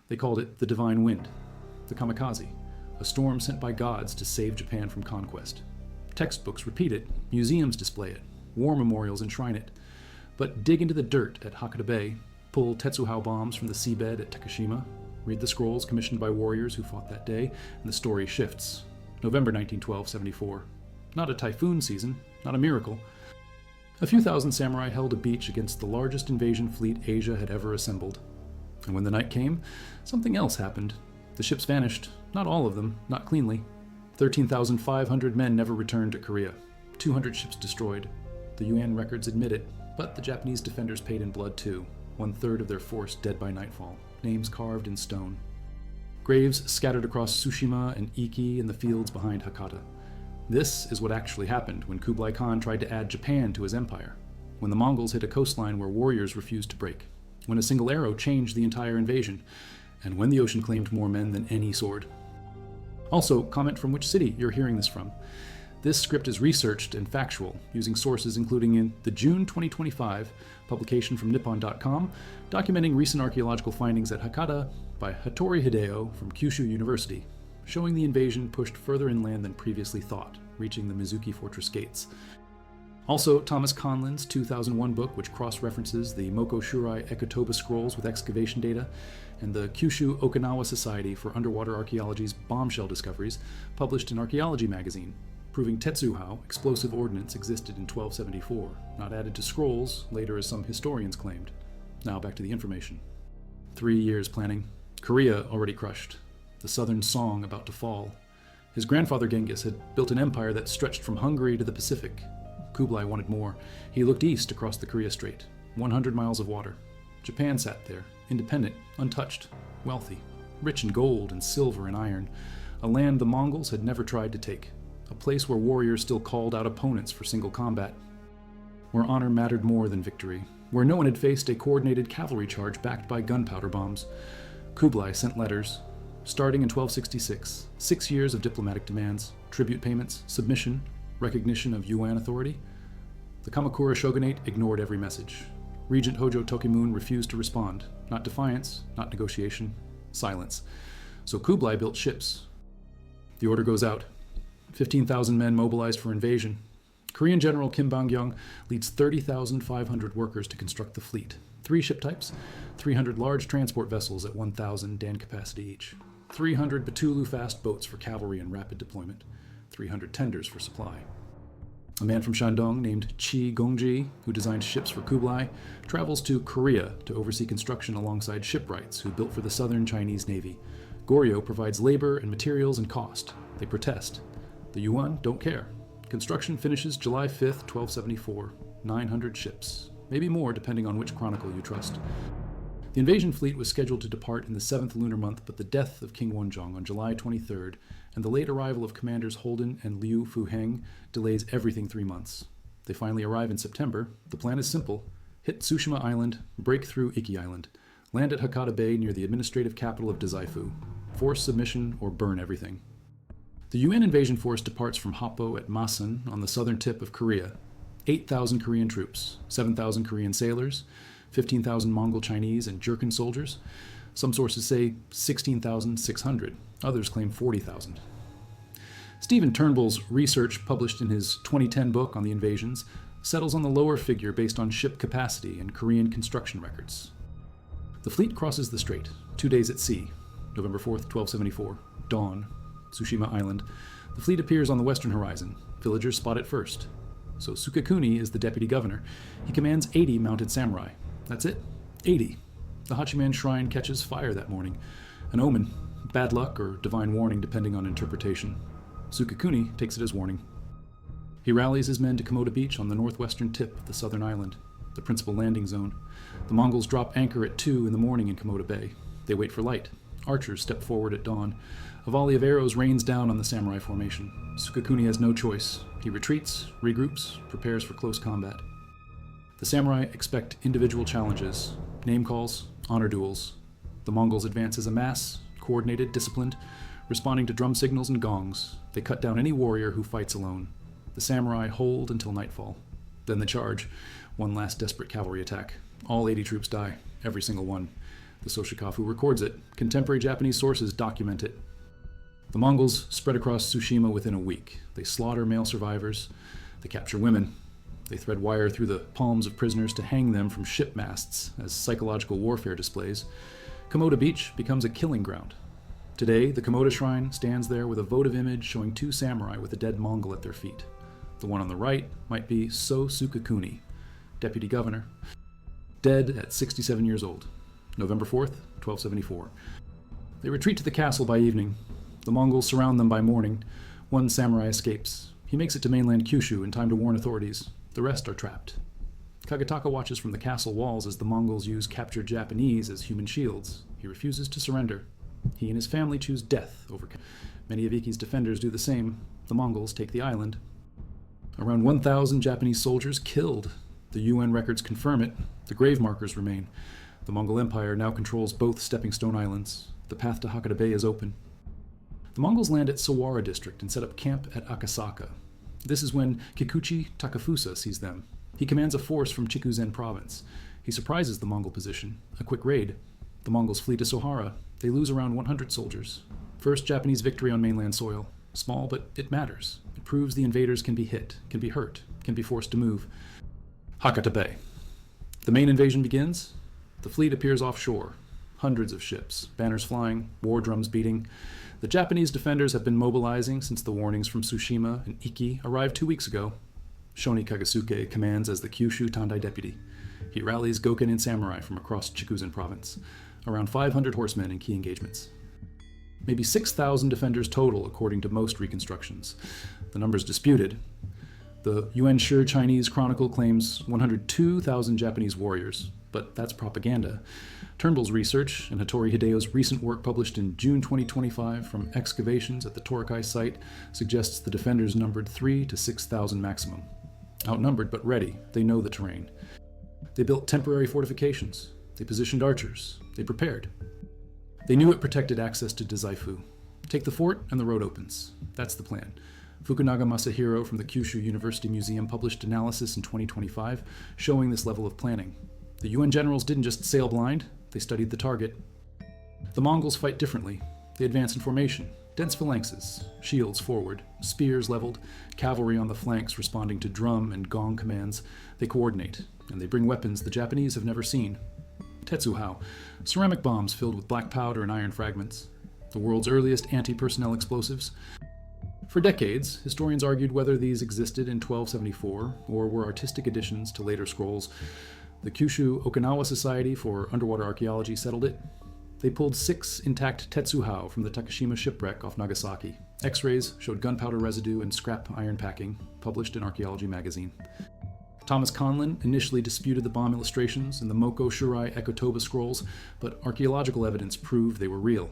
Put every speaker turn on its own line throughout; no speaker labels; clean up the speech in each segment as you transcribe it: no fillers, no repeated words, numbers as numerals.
They called it the Divine Wind, the Kamikaze, a storm sent by gods to save Japan from conquest. Textbooks repeat it, museums display it, war memorials enshrine it. But dig into the dirt at Hakata Bay, pull Tetsuhou bombs from the seabed at Takashima, read the scrolls commissioned by warriors who fought that day, and the story shifts. November 1912, 74. Not a typhoon season, not a miracle. A few thousand samurai held a beach against the largest invasion fleet Asia had ever assembled. And when the night came, something else happened. The ships vanished, not all of them, not cleanly. 13,500 men never returned to Korea. 200 ships destroyed. The UN records admit it, but the Japanese defenders paid in blood too. 1/3 of their force dead by nightfall, names carved in stone. Graves scattered across Tsushima and Iki and the fields behind Hakata. This is what actually happened when Kublai Khan tried to add Japan to his empire, when the Mongols hit a coastline where warriors refused to break, when a single arrow changed the entire invasion, and when the ocean claimed more men than any sword. Also, comment from which city you're hearing this from. This script is researched and factual, using sources including in the June 2025 publication from Nippon.com, documenting recent archaeological findings at Hakata by Hattori Hideo from Kyushu University, showing the invasion pushed further inland than previously thought, reaching the Mizuki Fortress gates. Also, Thomas Conlin's 2001 book, which cross-references the Moko Shurai Ekotoba scrolls with excavation data, and the Kyushu Okinawa Society for Underwater Archaeology's bombshell discoveries, published in Archaeology magazine, proving Tetsuhou explosive ordnance existed in 1274, not added to scrolls, later as some historians claimed. Now back to the information. 3 years planning. Korea already crushed. The southern Song about to fall. His grandfather Genghis had built an empire that stretched from Hungary to the Pacific. Kublai wanted more. He looked east across the Korea Strait, 100 miles of water. Japan sat there, independent, untouched, wealthy, rich in gold and silver and iron, a land the Mongols had never tried to take. A place where warriors still called out opponents for single combat, where honor mattered more than victory, where no one had faced a coordinated cavalry charge backed by gunpowder bombs. Kublai sent letters, starting in 1266, 6 years of diplomatic demands, tribute payments, submission, recognition of Yuan authority. The Kamakura shogunate ignored every message. Regent Hojo Tokimun refused to respond, not defiance, not negotiation, silence. So Kublai built ships. The order goes out. 15,000 men mobilized for invasion. Korean General Kim Bang-kyung leads 30,500 workers to construct the fleet. 3 ship types, 300 large transport vessels at 1,000 Dan capacity each, 300 Batulu-fast boats for cavalry and rapid deployment, 300 tenders for supply. A man from Shandong named Chi Gongji, who designed ships for Kublai, travels to Korea to oversee construction alongside shipwrights who built for the Southern Chinese Navy. Goryeo provides labor and materials and cost. They protest. The Yuan don't care. Construction finishes July 5th, 1274. 900 ships. Maybe more, depending on which chronicle you trust. The invasion fleet was scheduled to depart in the 7th lunar month, but the death of King Wonjong on July 23rd and the late arrival of commanders Holden and Liu Fuheng delays everything 3 months. They finally arrive in September. The plan is simple. Hit Tsushima Island, break through Iki Island, land at Hakata Bay near the administrative capital of Dazaifu, force submission or burn everything. The UN invasion force departs from Happo at Masan on the southern tip of Korea. 8,000 Korean troops, 7,000 Korean sailors, 15,000 Mongol Chinese and Jurchen soldiers. Some sources say 16,600. Others claim 40,000. Stephen Turnbull's research, published in his 2010 book on the invasions, settles on the lower figure based on ship capacity and Korean construction records. The fleet crosses the strait, 2 days at sea, November 4th, 1274, dawn, Tsushima Island. The fleet appears on the western horizon. Villagers spot it first. So Sukekuni is the deputy governor. He commands 80 mounted samurai. That's it. 80. The Hachiman shrine catches fire that morning. An omen, bad luck or divine warning depending on interpretation. Sukekuni takes it as warning. He rallies his men to Komoda Beach on the northwestern tip of the southern island, the principal landing zone. The Mongols drop anchor at 2 in the morning in Komoda Bay. They wait for light. Archers step forward at dawn. A volley of arrows rains down on the samurai formation. Sukekuni has no choice. He retreats, regroups, prepares for close combat. The samurai expect individual challenges, name calls, honor duels. The Mongols advance as a mass, coordinated, disciplined, responding to drum signals and gongs. They cut down any warrior who fights alone. The samurai hold until nightfall. Then the charge, one last desperate cavalry attack. All 80 troops die, every single one. The Soshikafu records it. Contemporary Japanese sources document it. The Mongols spread across Tsushima within a week. They slaughter male survivors. They capture women. They thread wire through the palms of prisoners to hang them from ship masts as psychological warfare displays. Komoda Beach becomes a killing ground. Today, the Komoda Shrine stands there with a votive image showing two samurai with a dead Mongol at their feet. The one on the right might be So Sukakuni, deputy governor, dead at 67 years old, November 4th, 1274. They retreat to the castle by evening. The Mongols surround them by morning. One samurai escapes. He makes it to mainland Kyushu in time to warn authorities. The rest are trapped. Kagetaka watches from the castle walls as the Mongols use captured Japanese as human shields. He refuses to surrender. He and his family choose death over. Many of Iki's defenders do the same. The Mongols take the island. Around 1,000 Japanese soldiers killed. The UN records confirm it. The grave markers remain. The Mongol Empire now controls both Stepping Stone Islands. The path to Hakata Bay is open. The Mongols land at Sawara district and set up camp at Akasaka. This is when Kikuchi Takafusa sees them. He commands a force from Chikuzen province. He surprises the Mongol position. A quick raid. The Mongols flee to Sohara. They lose around 100 soldiers. First Japanese victory on mainland soil. Small, but it matters. It proves the invaders can be hit, can be hurt, can be forced to move. Hakata Bay. The main invasion begins. The fleet appears offshore. Hundreds of ships, banners flying, war drums beating. The Japanese defenders have been mobilizing since the warnings from Tsushima and Iki arrived 2 weeks ago. Shoni Kagasuke commands as the Kyushu Tandai deputy. He rallies Goken and samurai from across Chikuzen province. Around 500 horsemen in key engagements. Maybe 6,000 defenders total, according to most reconstructions. The number's disputed. The Yuan Shi Chinese Chronicle claims 102,000 Japanese warriors, but that's propaganda. Turnbull's research and Hattori Hideo's recent work published in June 2025 from excavations at the Torakai site suggests the defenders numbered 3,000 to 6,000 maximum. Outnumbered but ready, they know the terrain. They built temporary fortifications. They positioned archers. They prepared. They knew it protected access to Dazaifu. Take the fort and the road opens. That's the plan. Fukunaga Masahiro from the Kyushu University Museum published analysis in 2025 showing this level of planning. The UN generals didn't just sail blind, they studied the target. The Mongols fight differently. They advance in formation, dense phalanxes, shields forward, spears leveled, cavalry on the flanks responding to drum and gong commands. They coordinate, and they bring weapons the Japanese have never seen. Tetsuhao, ceramic bombs filled with black powder and iron fragments, the world's earliest anti-personnel explosives. For decades, historians argued whether these existed in 1274 or were artistic additions to later scrolls. The Kyushu Okinawa Society for Underwater Archaeology settled it. They pulled 6 intact Tetsuhao from the Takashima shipwreck off Nagasaki. X-rays showed gunpowder residue and scrap iron packing, published in Archaeology magazine. Thomas Conlin initially disputed the bomb illustrations in the Moko Shurai Ekotoba scrolls, but archaeological evidence proved they were real.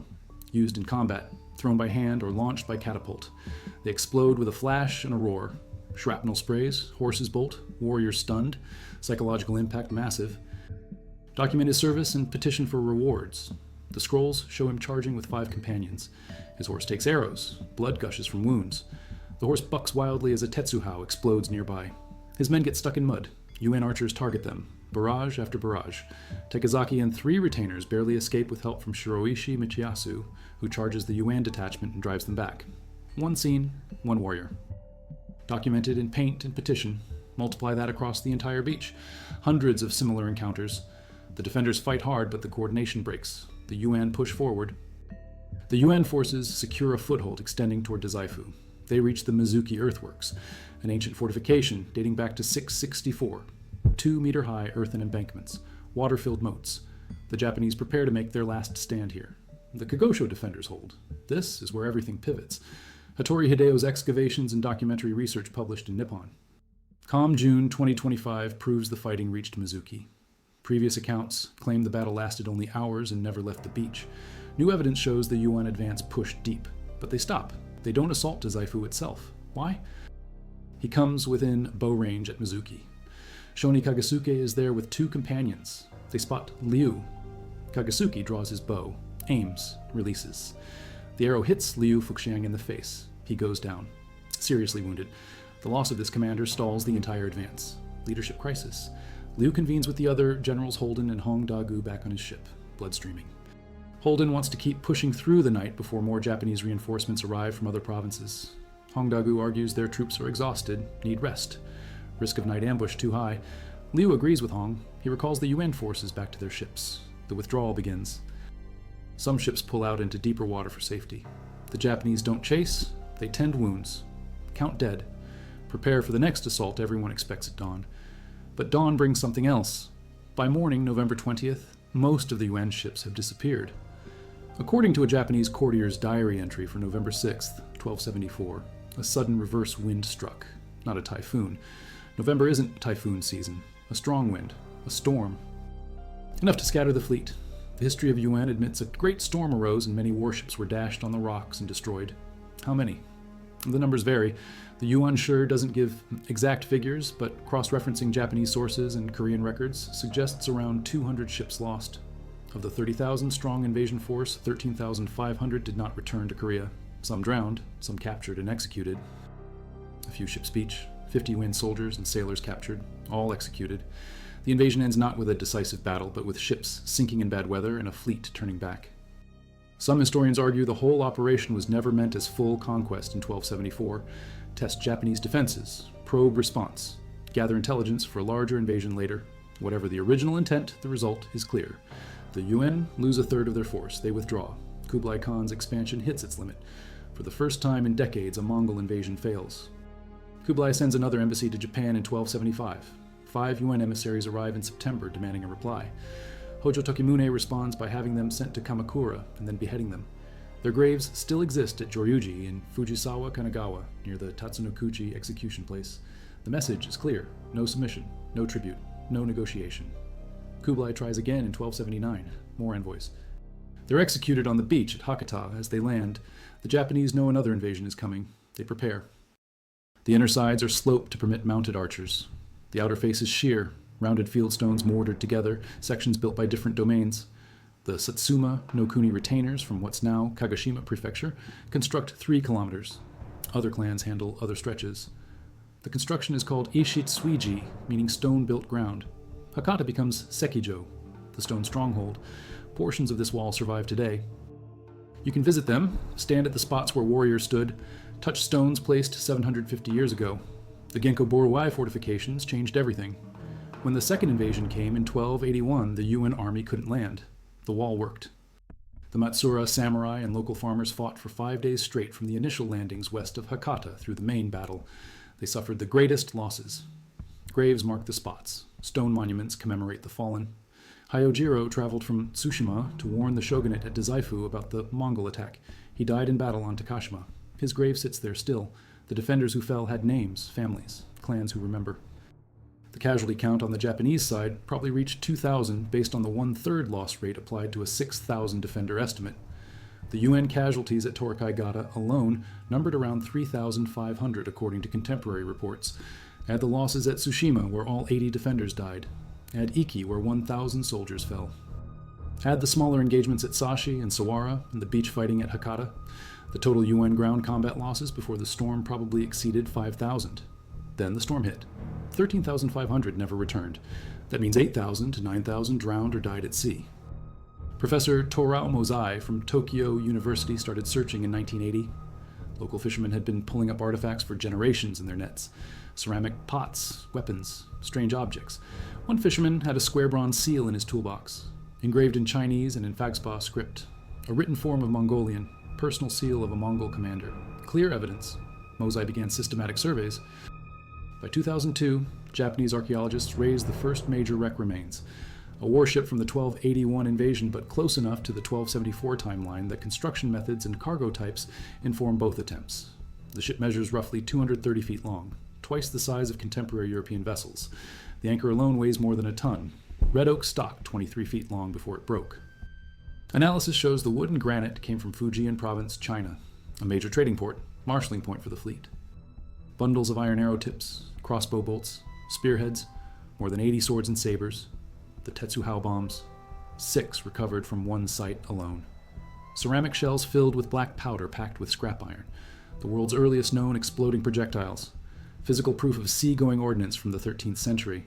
Used in combat, thrown by hand or launched by catapult. They explode with a flash and a roar. Shrapnel sprays, horses bolt, warriors stunned, psychological impact massive. Document his service and petition for rewards. The scrolls show him charging with 5 companions. His horse takes arrows, blood gushes from wounds. The horse bucks wildly as a Tetsuhao explodes nearby. His men get stuck in mud. UN archers target them, barrage after barrage. Tekizaki and 3 retainers barely escape with help from Shiroishi Michiyasu, who charges the UN detachment and drives them back. One scene, one warrior. Documented in paint and petition. Multiply that across the entire beach. Hundreds of similar encounters. The defenders fight hard, but the coordination breaks. The UN push forward. The UN forces secure a foothold extending toward Dazaifu. They reach the Mizuki earthworks, an ancient fortification dating back to 664. 2-meter-high earthen embankments, water-filled moats. The Japanese prepare to make their last stand here. The Kogosho defenders hold. This is where everything pivots. Hattori Hideo's excavations and documentary research published in Nippon. Calm June 2025 proves the fighting reached Mizuki. Previous accounts claim the battle lasted only hours and never left the beach. New evidence shows the UN advance pushed deep, but they stop. They don't assault Dazaifu itself. Why? He comes within bow range at Mizuki. Shoni Kagasuke is there with 2 companions. They spot Liu. Kagasuki draws his bow, aims, releases. The arrow hits Liu Fuxiang in the face. He goes down, seriously wounded. The loss of this commander stalls the entire advance. Leadership crisis. Liu convenes with the other generals Holden and Hong Dagu back on his ship. blood streaming. Holden wants to keep pushing through the night before more Japanese reinforcements arrive from other provinces. Hongdagu argues their troops are exhausted, need rest. Risk of night ambush too high. Liu agrees with Hong. He recalls the UN forces back to their ships. The withdrawal begins. Some ships pull out into deeper water for safety. The Japanese don't chase, they tend wounds. Count dead. Prepare for the next assault everyone expects at dawn. But dawn brings something else. By morning, November 20th, most of the UN ships have disappeared. According to a Japanese courtier's diary entry for November 6th, 1274, a sudden reverse wind struck. Not a typhoon. November isn't typhoon season. A strong wind. A storm. Enough to scatter the fleet. The history of UN admits a great storm arose and many warships were dashed on the rocks and destroyed. How many? The numbers vary. The UN sure doesn't give exact figures, but cross-referencing Japanese sources and Korean records suggests around 200 ships lost. Of the 30,000-strong invasion force, 13,500 did not return to Korea. Some drowned, some captured and executed. A few ships beach, 50 UN soldiers and sailors captured, all executed. The invasion ends not with a decisive battle, but with ships sinking in bad weather and a fleet turning back. Some historians argue the whole operation was never meant as full conquest in 1274. Test Japanese defenses, probe response, gather intelligence for a larger invasion later. Whatever the original intent, the result is clear. The UN lose a third of their force. They withdraw. Kublai Khan's expansion hits its limit. For the first time in decades, a Mongol invasion fails. Kublai sends another embassy to Japan in 1275. 5 UN emissaries arrive in September, demanding a reply. Hojo Tokimune responds by having them sent to Kamakura and then beheading them. Their graves still exist at Joryuji in Fujisawa, Kanagawa, near the Tatsunokuchi execution place. The message is clear: no submission, no tribute, no negotiation. Kublai tries again in 1279. More envoys. They're executed on the beach at Hakata. As they land, the Japanese know another invasion is coming. They prepare. The inner sides are sloped to permit mounted archers. The outer face is sheer, rounded fieldstones mortared together, sections built by different domains. The Satsuma no Kuni retainers from what's now Kagoshima Prefecture construct 3 kilometers. Other clans handle other stretches. The construction is called Ishitsuiji, meaning stone-built ground. Hakata becomes Sekijo, the stone stronghold. Portions of this wall survive today. You can visit them, stand at the spots where warriors stood, touch stones placed 750 years ago. The Genko Boruwai fortifications changed everything. When the second invasion came in 1281, the UN army couldn't land. The wall worked. The Matsura samurai and local farmers fought for 5 days straight from the initial landings west of Hakata through the main battle. They suffered the greatest losses. Graves mark the spots. Stone monuments commemorate the fallen. Hyojiro traveled from Tsushima to warn the shogunate at Dazaifu about the Mongol attack. He died in battle on Takashima. His grave sits there still. The defenders who fell had names, families, clans who remember. The casualty count on the Japanese side probably reached 2,000 based on the 1/3 loss rate applied to a 6,000 defender estimate. The UN casualties at Torikaigata alone numbered around 3,500 according to contemporary reports. Add the losses at Tsushima, where all 80 defenders died. Add Iki, where 1,000 soldiers fell. Add the smaller engagements at Sashi and Sawara and the beach fighting at Hakata. The total UN ground combat losses before the storm probably exceeded 5,000. Then the storm hit. 13,500 never returned. That means 8,000 to 9,000 drowned or died at sea. Professor Torao Mozai from Tokyo University started searching in 1980. Local fishermen had been pulling up artifacts for generations in their nets. Ceramic pots, weapons, strange objects. One fisherman had a square bronze seal in his toolbox, engraved in Chinese and in Fagspa script. A written form of Mongolian, personal seal of a Mongol commander. Clear evidence. Mozai began systematic surveys. By 2002, Japanese archaeologists raised the first major wreck remains. A warship from the 1281 invasion, but close enough to the 1274 timeline that construction methods and cargo types inform both attempts. The ship measures roughly 230 feet long, twice the size of contemporary European vessels. The anchor alone weighs more than a ton. Red oak stock 23 feet long before it broke. Analysis shows the wood and granite came from Fujian province, China, a major trading port, marshalling point for the fleet. Bundles of iron arrow tips, crossbow bolts, spearheads, more than 80 swords and sabers, the Tetsuhao bombs, 6 recovered from one site alone. Ceramic shells filled with black powder packed with scrap iron, the world's earliest known exploding projectiles, physical proof of sea-going ordnance from the 13th century.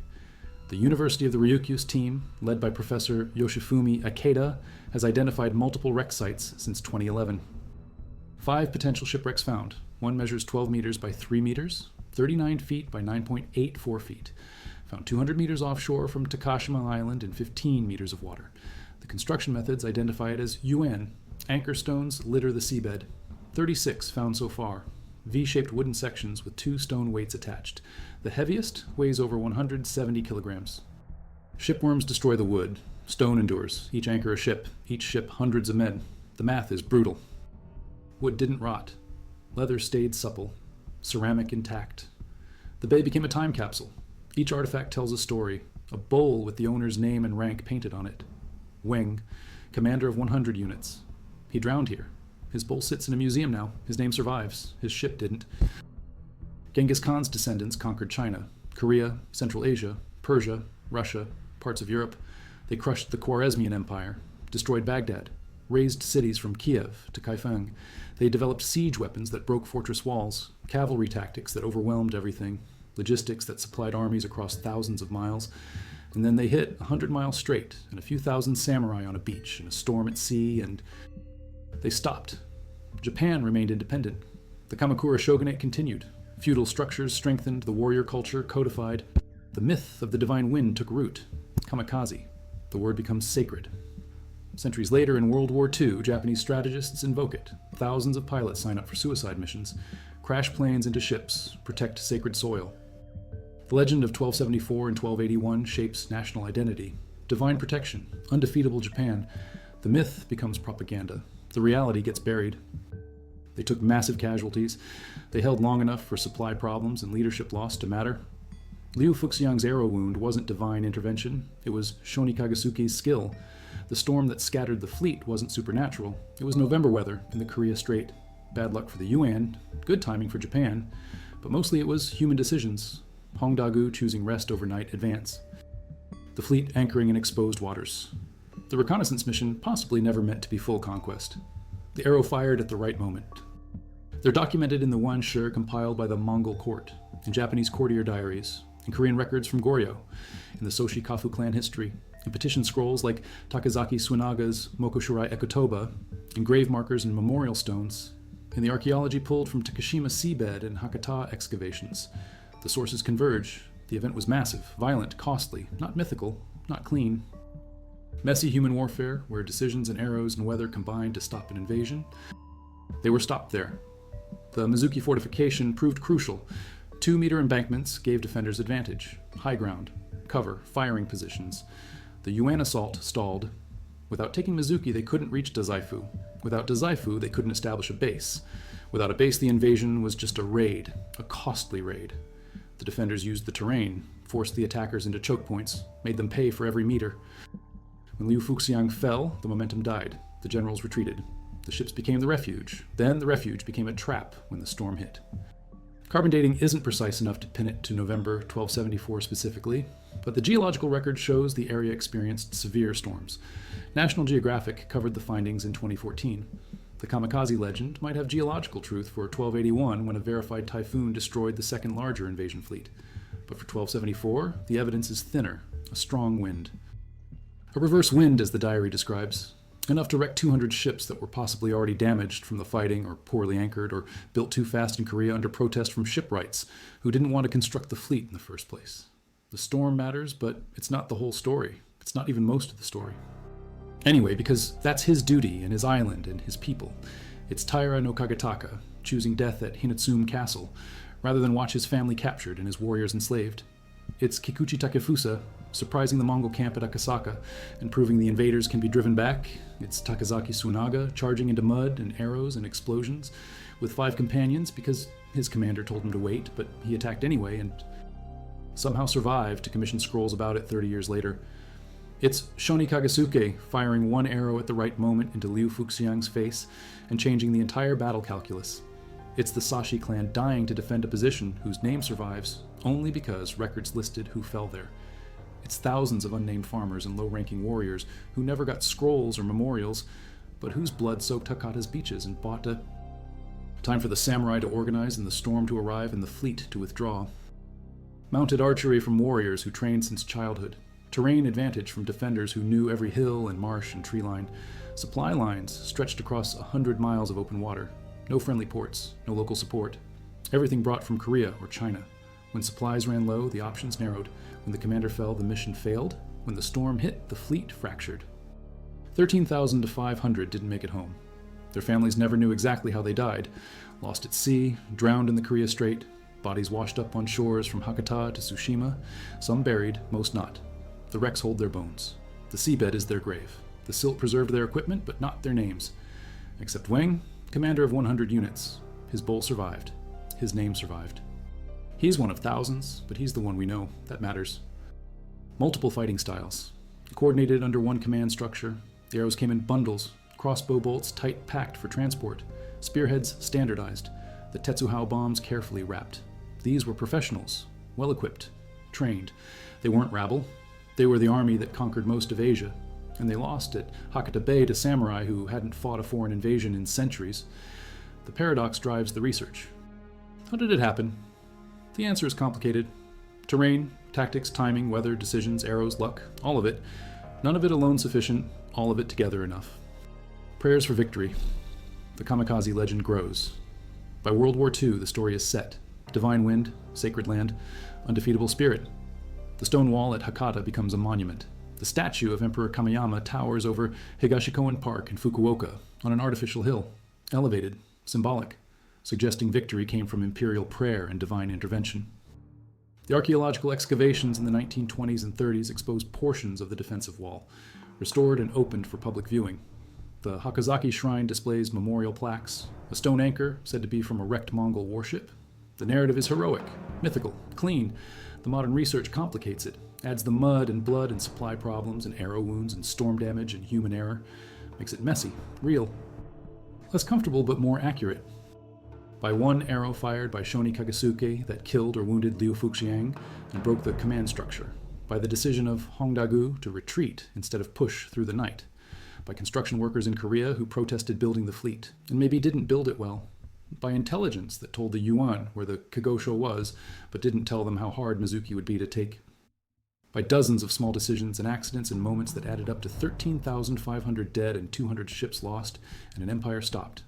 The University of the Ryukyus team, led by Professor Yoshifumi Akeda, has identified multiple wreck sites since 2011. 5 potential shipwrecks found. One measures 12 meters by 3 meters, 39 feet by 9.84 feet. Found 200 meters offshore from Takashima Island in 15 meters of water. The construction methods identify it as UN. Anchor stones litter the seabed. 36 found so far. V-shaped wooden sections with 2 stone weights attached. The heaviest weighs over 170 kilograms. Shipworms destroy the wood. Stone endures. Each anchor a ship. Each ship hundreds of men. The math is brutal. Wood didn't rot. Leather stayed supple. Ceramic intact. The bay became a time capsule. Each artifact tells a story. A bowl with the owner's name and rank painted on it. Weng, commander of 100 units. He drowned here. His bowl sits in a museum now. His name survives. His ship didn't. Genghis Khan's descendants conquered China, Korea, Central Asia, Persia, Russia, parts of Europe. They crushed the Khwarezmian Empire, destroyed Baghdad, razed cities from Kiev to Kaifeng. They developed siege weapons that broke fortress walls, cavalry tactics that overwhelmed everything, logistics that supplied armies across thousands of miles. And then they hit 100 miles straight, and a few thousand samurai on a beach, and a storm at sea, and they stopped. Japan remained independent. The Kamakura shogunate continued. Feudal structures strengthened, the warrior culture codified. The myth of the divine wind took root. Kamikaze. The word becomes sacred. Centuries later, in World War II, Japanese strategists invoke it. Thousands of pilots sign up for suicide missions, crash planes into ships, protect sacred soil. The legend of 1274 and 1281 shapes national identity. Divine protection, undefeatable Japan. The myth becomes propaganda. The reality gets buried. They took massive casualties. They held long enough for supply problems and leadership loss to matter. Liu Fuxiang's arrow wound wasn't divine intervention. It was Shoni Kagasuke's skill. The storm that scattered the fleet wasn't supernatural. It was November weather in the Korea Strait. Bad luck for the Yuan, good timing for Japan, but mostly it was human decisions. Hongdagu choosing rest overnight advance. The fleet anchoring in exposed waters. The reconnaissance mission possibly never meant to be full conquest. The arrow fired at the right moment. They're documented in the Wan Shi compiled by the Mongol court, in Japanese courtier diaries, in Korean records from Goryeo, in the Soshi Kafu clan history, in petition scrolls like Takazaki Suenaga's Mokoshirai Ekotoba, in grave markers and memorial stones, in the archaeology pulled from Takashima seabed and Hakata excavations. The sources converge. The event was massive, violent, costly, not mythical, not clean. Messy human warfare, where decisions and arrows and weather combined to stop an invasion. They were stopped there. The Mizuki fortification proved crucial. 2-meter embankments gave defenders advantage. High ground, cover, firing positions. The Yuan assault stalled. Without taking Mizuki, they couldn't reach Dazaifu. Without Dazaifu, they couldn't establish a base. Without a base, the invasion was just a raid, a costly raid. The defenders used the terrain, forced the attackers into choke points, made them pay for every meter. When Liu Fuxiang fell, the momentum died. The generals retreated. The ships became the refuge. Then the refuge became a trap when the storm hit. Carbon dating isn't precise enough to pin it to November 1274 specifically, but the geological record shows the area experienced severe storms. National Geographic covered the findings in 2014. The Kamikaze legend might have geological truth for 1281 when a verified typhoon destroyed the second larger invasion fleet. But for 1274, the evidence is thinner, a strong wind. A reverse wind, as the diary describes, enough to wreck 200 ships that were possibly already damaged from the fighting or poorly anchored or built too fast in Korea under protest from shipwrights who didn't want to construct the fleet in the first place. The storm matters, but it's not the whole story. It's not even most of the story. Anyway, because that's his duty and his island and his people. It's Taira no Kagetaka, choosing death at Hinatsume Castle, rather than watch his family captured and his warriors enslaved. It's Kikuchi Takefusa, surprising the Mongol camp at Akasaka and proving the invaders can be driven back. It's Takazaki Suenaga, charging into mud and arrows and explosions, with 5 companions because his commander told him to wait, but he attacked anyway and somehow survived to commission scrolls about it 30 years later. It's Shoni Kagasuke firing 1 arrow at the right moment into Liu Fuxiang's face and changing the entire battle calculus. It's the Sashi clan dying to defend a position whose name survives only because records listed who fell there. It's thousands of unnamed farmers and low-ranking warriors who never got scrolls or memorials, but whose blood soaked Hakata's beaches and Bata. Time for the samurai to organize and the storm to arrive and the fleet to withdraw. Mounted archery from warriors who trained since childhood. Terrain advantage from defenders who knew every hill and marsh and tree line. Supply lines stretched across 100 miles of open water. No friendly ports, no local support. Everything brought from Korea or China. When supplies ran low, the options narrowed. When the commander fell, the mission failed. When the storm hit, the fleet fractured. 13,000 to 500 didn't make it home. Their families never knew exactly how they died. Lost at sea, drowned in the Korea Strait, bodies washed up on shores from Hakata to Tsushima, some buried, most not. The wrecks hold their bones. The seabed is their grave. The silt preserved their equipment, but not their names. Except Wang, commander of 100 units. His bowl survived. His name survived. He's one of thousands, but he's the one we know. That matters. Multiple fighting styles. Coordinated under one command structure. The arrows came in bundles, crossbow bolts tight packed for transport, spearheads standardized, the Tetsuhao bombs carefully wrapped. These were professionals, well-equipped, trained. They weren't rabble. They were the army that conquered most of Asia, and they lost at Hakata Bay to samurai who hadn't fought a foreign invasion in centuries. The paradox drives the research. How did it happen? The answer is complicated. Terrain, tactics, timing, weather, decisions, arrows, luck, all of it. None of it alone sufficient, all of it together enough. Prayers for victory. The kamikaze legend grows. By World War II, the story is set. Divine wind, sacred land, undefeatable spirit. The stone wall at Hakata becomes a monument. The statue of Emperor Kameyama towers over Higashikoen Park in Fukuoka on an artificial hill, elevated, symbolic, suggesting victory came from imperial prayer and divine intervention. The archaeological excavations in the 1920s and 30s exposed portions of the defensive wall, restored and opened for public viewing. The Hakazaki Shrine displays memorial plaques, a stone anchor said to be from a wrecked Mongol warship. The narrative is heroic, mythical, clean. The modern research complicates it, adds the mud and blood and supply problems and arrow wounds and storm damage and human error, makes it messy, real. Less comfortable but more accurate. By one arrow fired by Shoni Kagasuke that killed or wounded Liu Fuxiang and broke the command structure. By the decision of Hongdagu to retreat instead of push through the night. By construction workers in Korea who protested building the fleet, and maybe didn't build it well. By intelligence that told the Yuan where the Kagosho was, but didn't tell them how hard Mizuki would be to take. By dozens of small decisions and accidents and moments that added up to 13,500 dead and 200 ships lost, and an empire stopped.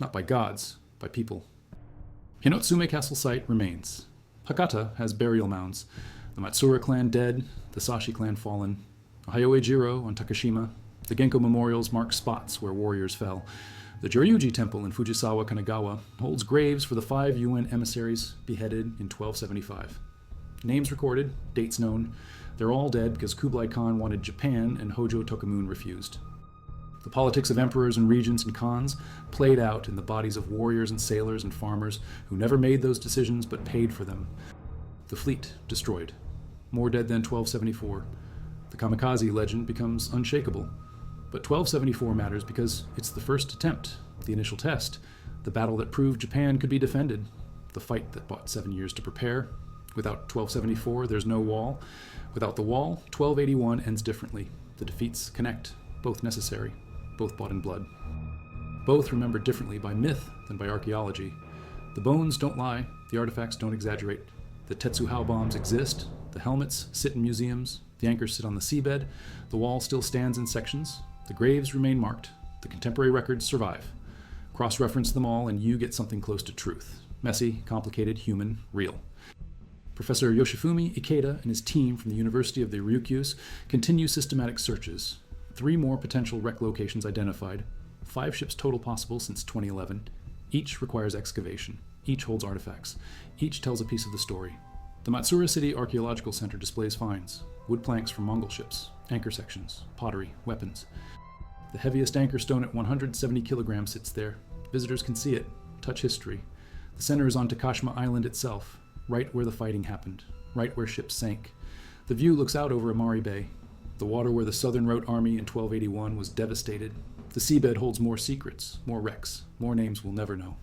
Not by gods, by people. Hinotsume Castle site remains. Hakata has burial mounds. The Matsura clan dead, the Sashi clan fallen. Hayoe Jiro on Takashima. The Genko memorials mark spots where warriors fell. The Joryuji Temple in Fujisawa, Kanagawa holds graves for the 5 UN emissaries beheaded in 1275. Names recorded, dates known. They're all dead because Kublai Khan wanted Japan and Hojo Tokumun refused. The politics of emperors and regents and khans played out in the bodies of warriors and sailors and farmers who never made those decisions but paid for them. The fleet destroyed. More dead than 1274. The kamikaze legend becomes unshakable. But 1274 matters because it's the first attempt, the initial test, the battle that proved Japan could be defended, the fight that bought 7 years to prepare. Without 1274, there's no wall. Without the wall, 1281 ends differently. The defeats connect, both necessary, both bought in blood. Both remembered differently by myth than by archaeology. The bones don't lie, the artifacts don't exaggerate. The Tetsuhao bombs exist, the helmets sit in museums, the anchors sit on the seabed, the wall still stands in sections, the graves remain marked, the contemporary records survive. Cross-reference them all and you get something close to truth. Messy, complicated, human, real. Professor Yoshifumi Ikeda and his team from the University of the Ryukyus continue systematic searches. 3 more potential wreck locations identified, 5 ships total possible since 2011. Each requires excavation. Each holds artifacts. Each tells a piece of the story. The Matsura City Archaeological Center displays finds, wood planks from Mongol ships, anchor sections, pottery, weapons. The heaviest anchor stone at 170 kilograms sits there. Visitors can see it, touch history. The center is on Takashima Island itself, right where the fighting happened, right where ships sank. The view looks out over Amari Bay. The water where the Southern Route Army in 1281 was devastated. The seabed holds more secrets, more wrecks, more names we'll never know.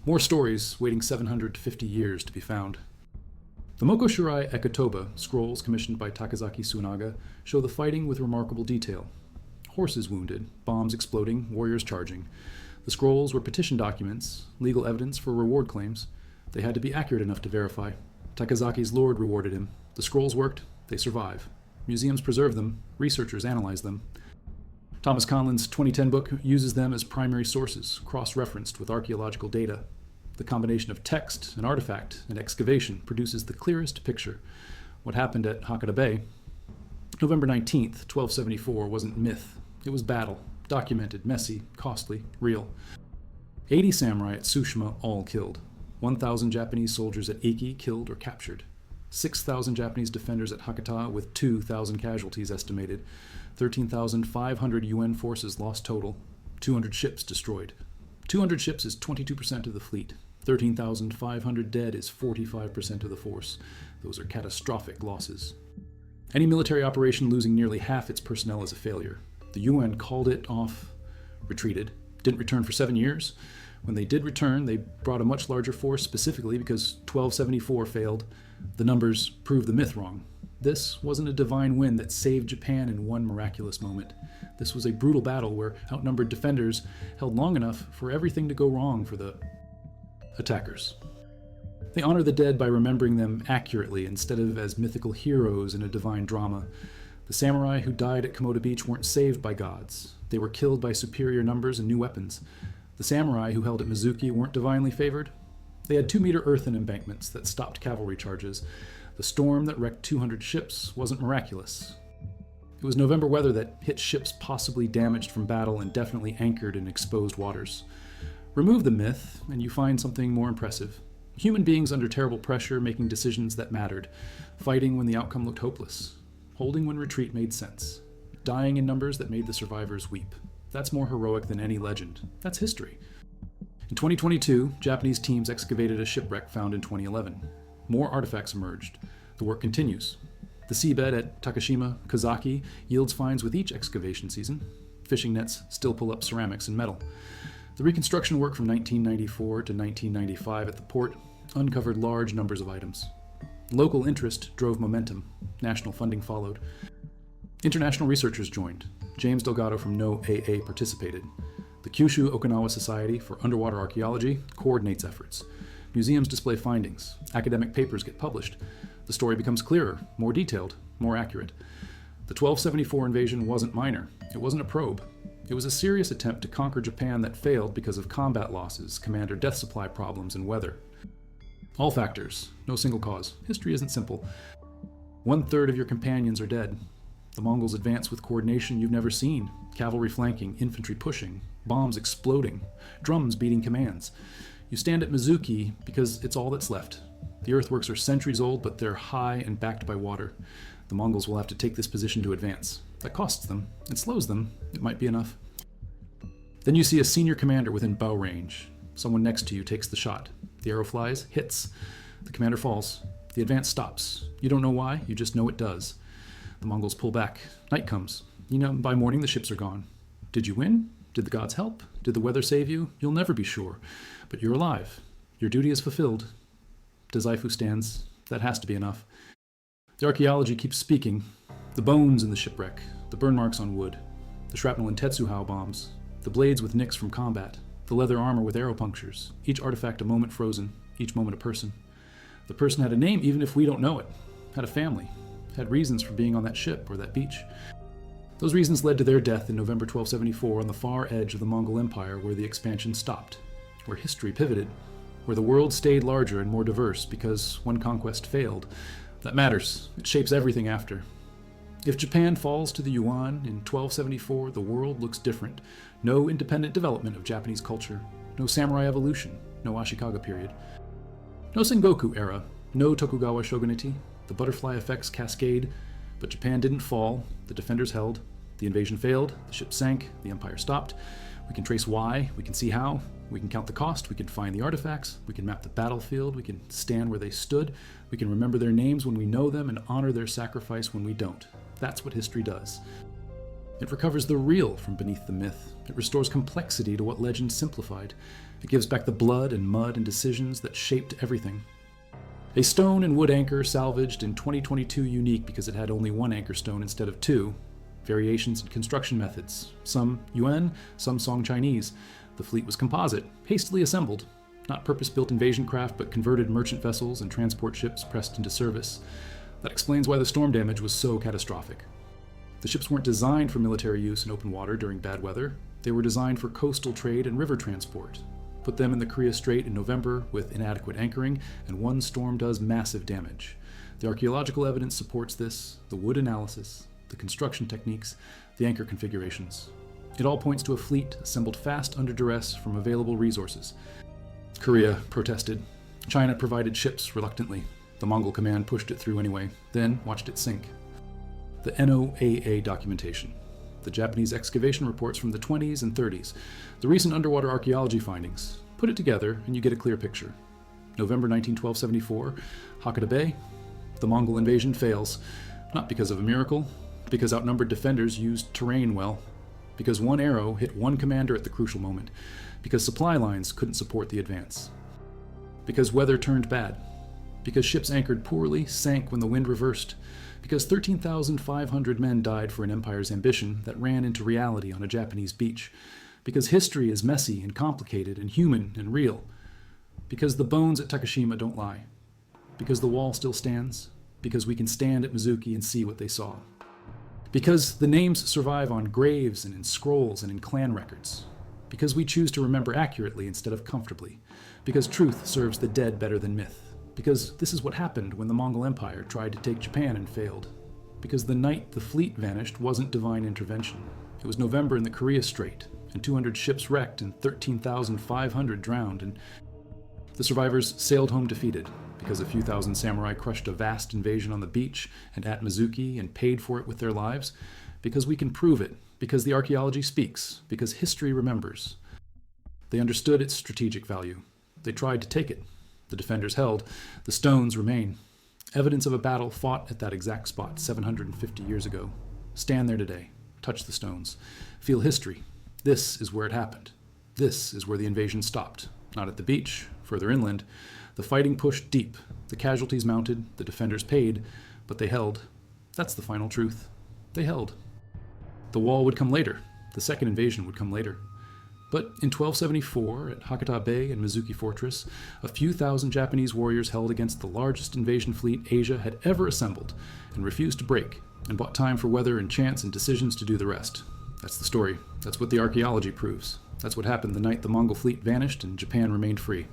More stories waiting 750 years to be found. The Mokoshirai Ekotoba scrolls commissioned by Takazaki Sunaga show the fighting with remarkable detail. Horses wounded, bombs exploding, warriors charging. The scrolls were petition documents, legal evidence for reward claims. They had to be accurate enough to verify. Takazaki's lord rewarded him. The scrolls worked, they survive. Museums preserve them, researchers analyze them. Thomas Conlin's 2010 book uses them as primary sources, cross-referenced with archaeological data. The combination of text and artifact and excavation produces the clearest picture. What happened at Hakata Bay? November 19th, 1274 wasn't myth. It was battle, documented, messy, costly, real. 80 samurai at Tsushima, all killed. 1,000 Japanese soldiers at Iki killed or captured. 6,000 Japanese defenders at Hakata with 2,000 casualties estimated. 13,500 UN forces lost total. 200 ships destroyed. 200 ships is 22% of the fleet. 13,500 dead is 45% of the force. Those are catastrophic losses. Any military operation losing nearly half its personnel is a failure. The UN called it off, retreated, didn't return for 7 years. When they did return, they brought a much larger force specifically because 1274 failed. The numbers proved the myth wrong. This wasn't a divine win that saved Japan in one miraculous moment. This was a brutal battle where outnumbered defenders held long enough for everything to go wrong for the attackers. They honor the dead by remembering them accurately instead of as mythical heroes in a divine drama. The samurai who died at Komoda Beach weren't saved by gods. They were killed by superior numbers and new weapons. The samurai who held at Mizuki weren't divinely favored. They had 2-meter earthen embankments that stopped cavalry charges. The storm that wrecked 200 ships wasn't miraculous. It was November weather that hit ships possibly damaged from battle and definitely anchored in exposed waters. Remove the myth, and you find something more impressive. Human beings under terrible pressure making decisions that mattered, fighting when the outcome looked hopeless, holding when retreat made sense, dying in numbers that made the survivors weep. That's more heroic than any legend. That's history. In 2022, Japanese teams excavated a shipwreck found in 2011. More artifacts emerged. The work continues. The seabed at Takashima, Kazaki, yields finds with each excavation season. Fishing nets still pull up ceramics and metal. The reconstruction work from 1994 to 1995 at the port uncovered large numbers of items. Local interest drove momentum. National funding followed. International researchers joined. James Delgado from NOAA participated. The Kyushu Okinawa Society for Underwater Archaeology coordinates efforts. Museums display findings. Academic papers get published. The story becomes clearer, more detailed, more accurate. The 1274 invasion wasn't minor. It wasn't a probe. It was a serious attempt to conquer Japan that failed because of combat losses, commander death supply problems, and weather. All factors, no single cause. History isn't simple. 1/3 of your companions are dead. The Mongols advance with coordination you've never seen. Cavalry flanking, infantry pushing, bombs exploding, drums beating commands. You stand at Mizuki because it's all that's left. The earthworks are centuries old, but they're high and backed by water. The Mongols will have to take this position to advance. That costs them. It slows them. It might be enough. Then you see a senior commander within bow range. Someone next to you takes the shot. The arrow flies, hits. The commander falls. The advance stops. You don't know why, you just know it does. The Mongols pull back. Night comes. By morning the ships are gone. Did you win? Did the gods help? Did the weather save you? You'll never be sure. But you're alive. Your duty is fulfilled. Dazaifu stands. That has to be enough. The archaeology keeps speaking. The bones in the shipwreck, the burn marks on wood, the shrapnel and Tetsuhau bombs, the blades with nicks from combat, the leather armor with arrow punctures, each artifact a moment frozen, each moment a person. The person had a name even if we don't know it, had a family, had reasons for being on that ship or that beach. Those reasons led to their death in November 1274 on the far edge of the Mongol Empire where the expansion stopped, where history pivoted, where the world stayed larger and more diverse because one conquest failed. That matters. It shapes everything after. If Japan falls to the Yuan in 1274, the world looks different. No independent development of Japanese culture. No samurai evolution. No Ashikaga period. No Sengoku era. No Tokugawa shogunate. The butterfly effects cascade. But Japan didn't fall. The defenders held. The invasion failed. The ship sank. The empire stopped. We can trace why. We can see how. We can count the cost. We can find the artifacts. We can map the battlefield. We can stand where they stood. We can remember their names when we know them and honor their sacrifice when we don't. That's what history does. It recovers the real from beneath the myth. It restores complexity to what legend simplified. It gives back the blood and mud and decisions that shaped everything. A stone and wood anchor salvaged in 2022 unique because it had only one anchor stone instead of two. Variations in construction methods. Some Yuan, some Song Chinese. The fleet was composite, hastily assembled. Not purpose-built invasion craft, but converted merchant vessels and transport ships pressed into service. That explains why the storm damage was so catastrophic. The ships weren't designed for military use in open water during bad weather. They were designed for coastal trade and river transport. Put them in the Korea Strait in November with inadequate anchoring, and one storm does massive damage. The archaeological evidence supports this, the wood analysis, the construction techniques, the anchor configurations. It all points to a fleet assembled fast under duress from available resources. Korea protested. China provided ships reluctantly. The Mongol command pushed it through anyway, then watched it sink. The NOAA documentation. The Japanese excavation reports from the 20s and 30s. The recent underwater archaeology findings. Put it together and you get a clear picture. November 1912-74, Hakata Bay. The Mongol invasion fails, not because of a miracle, because outnumbered defenders used terrain well, because one arrow hit one commander at the crucial moment, because supply lines couldn't support the advance, because weather turned bad, because ships anchored poorly, sank when the wind reversed, because 13,500 men died for an empire's ambition that ran into reality on a Japanese beach, because history is messy and complicated and human and real, because the bones at Takashima don't lie, because the wall still stands, because we can stand at Mizuki and see what they saw, because the names survive on graves and in scrolls and in clan records, because we choose to remember accurately instead of comfortably, because truth serves the dead better than myth, because this is what happened when the Mongol Empire tried to take Japan and failed, because the night the fleet vanished wasn't divine intervention. It was November in the Korea Strait, and 200 ships wrecked and 13,500 drowned, and the survivors sailed home defeated, because a few thousand samurai crushed a vast invasion on the beach and at Mizuki and paid for it with their lives, because we can prove it, because the archaeology speaks, because history remembers. They understood its strategic value. They tried to take it. The defenders held. The stones remain. Evidence of a battle fought at that exact spot 750 years ago. Stand there today. Touch the stones. Feel history. This is where it happened. This is where the invasion stopped. Not at the beach, further inland. The fighting pushed deep. The casualties mounted. The defenders paid. But they held. That's the final truth. They held. The wall would come later. The second invasion would come later. But in 1274, at Hakata Bay and Mizuki Fortress, a few thousand Japanese warriors held against the largest invasion fleet Asia had ever assembled, and refused to break, and bought time for weather and chance and decisions to do the rest. That's the story. That's what the archaeology proves. That's what happened the night the Mongol fleet vanished and Japan remained free.